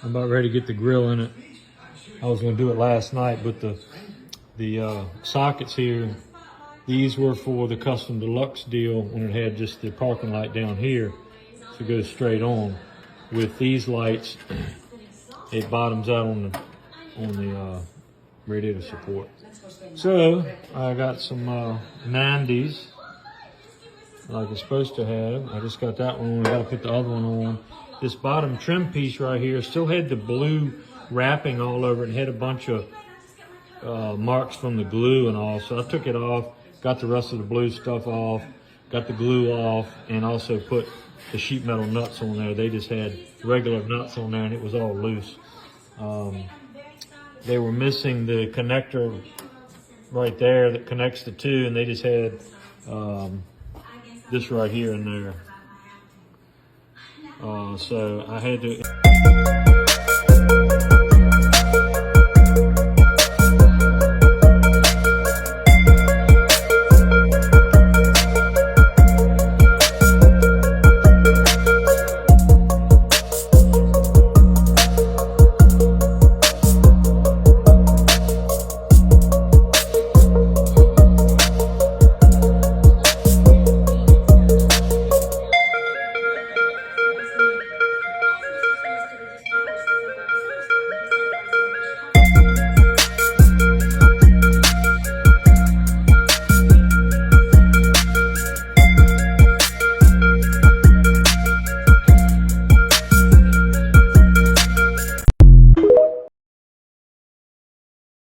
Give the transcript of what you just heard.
I'm about ready to get the grill in it. I was going to do it last night, but the sockets here, these were for the custom deluxe deal when it had just the parking light down here to go straight on. With these lights, it bottoms out on the radiator support. So I got some 90s like it's supposed to have. I just got that one on. I got to put the other one on. This bottom trim piece right here still had the blue wrapping all over it and had a bunch of marks from the glue and all. So I took it off, got the rest of the blue stuff off, got the glue off, and also put the sheet metal nuts on there. They just had regular nuts on there and it was all loose. They were missing the connector right there that connects the two, and they just had this right here and there. So I had to